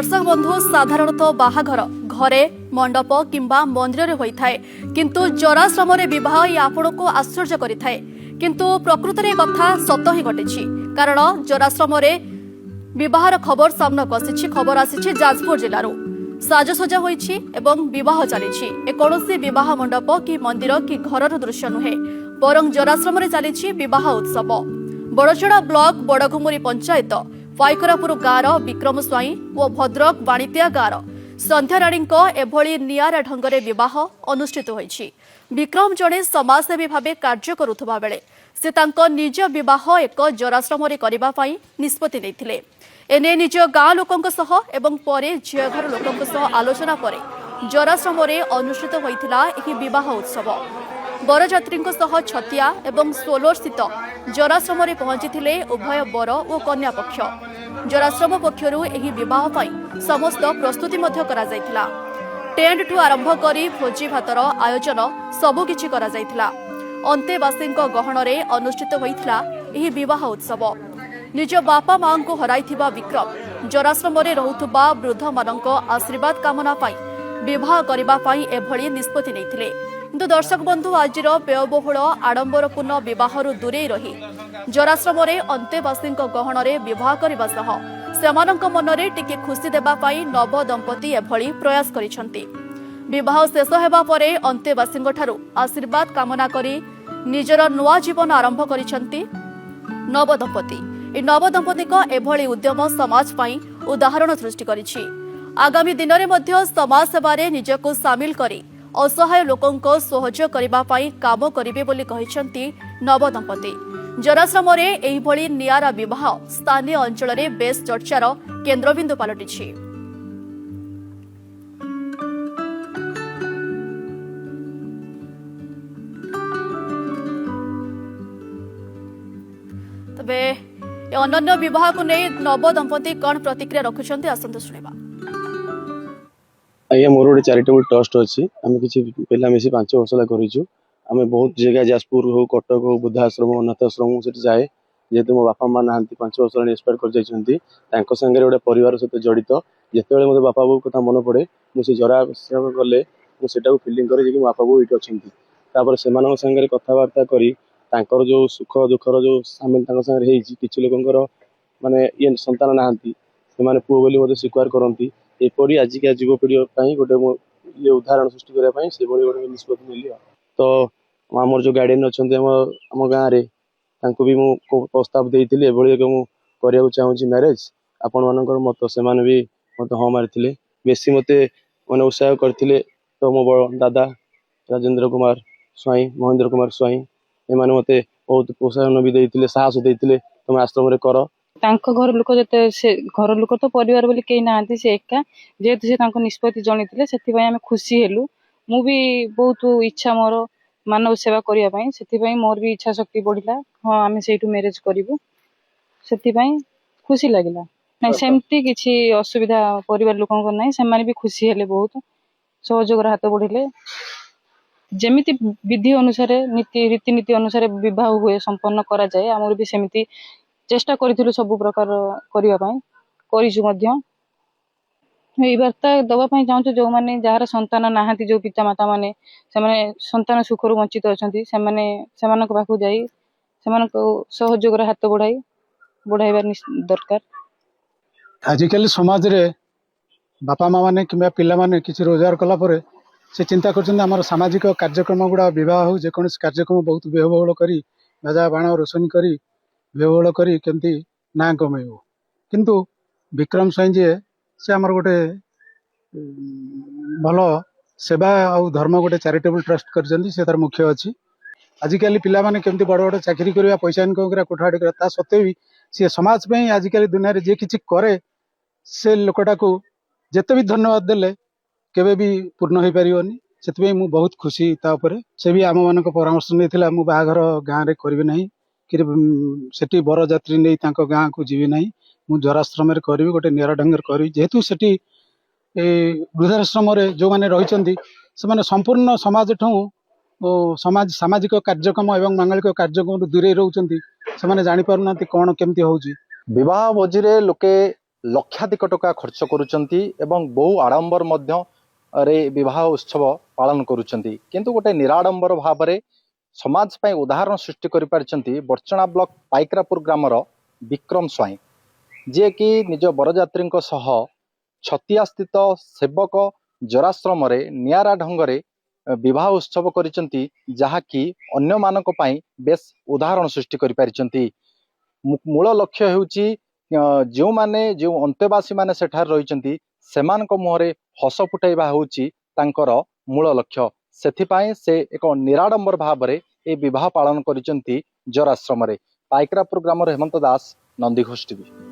दर्शक बंधु साधारणतः बाहाघर घरे मंडप किंबा मंदिर होता है किंतु जराश्रम विवाह ये आपण को आश्चर्य करिथाए किंतु प्रकृत में कथा सत ही घटी कारण जराश्रम विवाहर खबर सामना आसी खबर आसी जाजपुर जिलूर साजसजा होइछि एवं विवाह चली कौन विवाह मंडप कि मंदिर कि घर दृश्य नुहे बरं जराश्रम चली विवाह उत्सव बड़चड़ा ब्लॉक बड़घुमुरी पंचायत पाइकरापुर गाँव विक्रम स्वाई और भद्रक बाणितिया गाँव संध्याराणी एभली निआरा ढंगरे विवाह अनुष्ठित होइछि। विक्रम जड़े समाजसेवी भाव कार्य करुवा बेले से तांको निज विवाह एक जराश्रम करने पई निष्पत्ति नेइथिले। एने निज गाँ लोकंक सह एवं परे झियघर लोकंक सह आलोचना परे जराश्रम अनुष्ठित होइथिला एही विवाह उत्सव। बरजात्री छतिया एवं सोलोर स्थित जराश्रम पहुंची उभय बर और कन्या पक्ष। जराश्रम पक्षरु एही विवाह पाई समस्त प्रस्तुति करा जायथिला। टेंट ठू आरंभ करी भोजी भातर आयोजन सबुकिछि करा जायथिला। अंतेवासींक गहणरे अनुष्ठित होइथिला एही विवाह उत्सव। निज बापा मां को हराइथिबा विक्रम जराश्रम रहुथुबा वृद्ध मानक आशीर्वाद कामना पाई विवाह करबा पाई एभली निष्पत्ति नेइथिले। किंतु दर्शक बंधु आज व्ययबहुल आडंबरपूर्ण विवाहरु दूरे रही जराश्रम अंतेवासी गहणरे विवाह करने सह सेमानंक मनरे टिके खुशी देबा पाई नव दंपति एभली प्रयास करिसंती। विवाह शेष हेबा परे अंतेवासी ठारू आशीर्वाद कामना करी निजर नुआ जीवन आरंभ करिसंती नव दंपति। नव दंपति एभली उद्यम समाज पाई उदाहरण सृष्टि करिछि। आगामी दिन में मध्य समाज सेवारे निजको सामिल करी असहाय लोकंको सहयोग करबा पाई काम करिवे बोली कहिसंती नव दंपति। जराश्रम एहिभली निआरा विवाह स्थानीय अंचल में बेस चर्चार केन्द्रबिंदु पलटिछि। तबे अनन्य विवाह को नहीं नव दंपति कौन प्रतिक्रिया रखुछंती आसंतु सुनिबा। आज्ञा मोर गोटे चैरिटेबल ट्रस्ट अच्छी आम किसी पिला मिसी 5 वर्ष करूँ। आम बहुत जगह जाजपुर हो कटक हो बुद्धाश्रम अनाथ आश्रम से जाए जेहेतु मो बापा माँ ना 5 वर्ष एक्सपायर कर जाइए गोटे परिवार सहित जड़ित जिते मत बापा बो कथा मन पड़े मुझे जराश्रम गले मुझे फिलिंग करे कि बापा बो ये अच्छा से कथबार्ता करी जो सुख दुखर जो सामिल किसी लोक माने ये संतान नहांती से पुओ बोली मत स्वीकार करती एपरी आजिका युवपीढ़ी गोटे ये उदाहरण सृष्टि करने से गोटे निष्पत्ति मिली। तो आमर जो गार्डियन अच्छा आम गाँव में भी मुझे प्रस्ताव देती करने चाहूँगी मैरेज आपण मान मत से भी मत हाँ मारी बेसी मत मैंने उत्साह करते। तो मो बड़ दादा राजेंद्र कुमार स्वाई महेंद्र कुमार स्वाई एम मत बहुत प्रोत्साहन भी देते साहस देते तुम आश्रम कर घर लोक जो से घर लोक तो परिवार बोली कहीं ना से एका जेहेतु से निष्पत्ति जनईले से आम खुशी हेलु। मु भी बहुत इच्छा मोर मानव सेवा करने से मोर भी इच्छा शक्ति बढ़ला। हाँ आम से मैरेज करूँ से खुशी लगला। ना सेमती किसी असुविधा परिवार लोक ना से भी खुशी हेले बहुत सहयोग हाथ बढ़े जमीती विधि अनुसार रीतिनीति अनुसार विवाह हुए संपन्न करा जाए आमर भी सेमती चेष्टा करूँ सब प्रकार करने वार्ता दवाई चाहूँ जो मैंने जार संतान ना जो पिता माता माने संतान सुखर वंचित अच्छा से पाखु जाई सहयोग हाथ बढ़ाइबार दरकार। आजिकल समाज रे बापा माँ मैंने कि पिला माने किसी रोजगार कलापर से चिंता कर सामाजिक कार्यक्रम गुड़ा विवाह हो जेकोसी कार्यक्रम बहुत व्ययबहुल कर बाजा बाण रोशनी कर व्ययबहुल करी केमती ना कमेब किंतु विक्रम स्वाई जी से आमर गोटे भल सेवा आउ धर्म गोटे चैरिटेबल ट्रस्ट कर तार मुख्य अच्छी। आजिकल पिला माने केमती बड़ बड़ चाकरी करवा पैसा इनकम करा कोठाड़ी करा सत्वे भी सी समाज में आजिकल दुनिया रे जे किछि करे से लोकटा को जेते भी धन्यवाद देले केबे भी पूर्ण हो पारिबनी। सेतबे मु बहुत खुशी ता ऊपर से भी आम मानक परामर्श नैथिला मु बाहाघर गाँव रे करबे नहीं कि बर जात्री नहीं गाँ को जीवी ना मु जराश्रम करी गोटे निरा ढंग करी जेहेतु से वृद्धाश्रम जो मैंने रही संपूर्ण समाज ठू समाज सामाजिक कार्यक्रम एवं मांगलिक कार्यक्रम दूरे रोचे से जापार कौन केमती हो विवाह भोजी लोके लक्षाधिक टका खर्च करुचंती एवं बहु आडंबर मध्य रे विवाह उत्सव पालन करुचंती किंतु गोटे निराडंबर भाव में समाज ପାଇଁ उदाहरण सृष्टि कर बर्चना ब्लॉक पाइकरापुर ग्रामर विक्रम स्वाई जे कि निज बरजात्री छतिया स्थित सेवक जराश्रम नियारा ढंग से विवाह उत्सव करिसेंती जहाँकि अन्य मानक पई बेस उदाहरण सृष्टि कर पारिसेंती। मूल लक्ष्य होउची जो माने जो अंतेवासी माने सेठार रहिसेंती सेमानक मुहरे हस फुटाइबा होउची तांकर मूल लक्ष्य। सेथिपाई से एक निराडंबर भाव में ए विवाह पालन करिसेंती जराश्रम। पाइकरापुर ग्रामर हेमंत दास, नंदीघोष टीवी।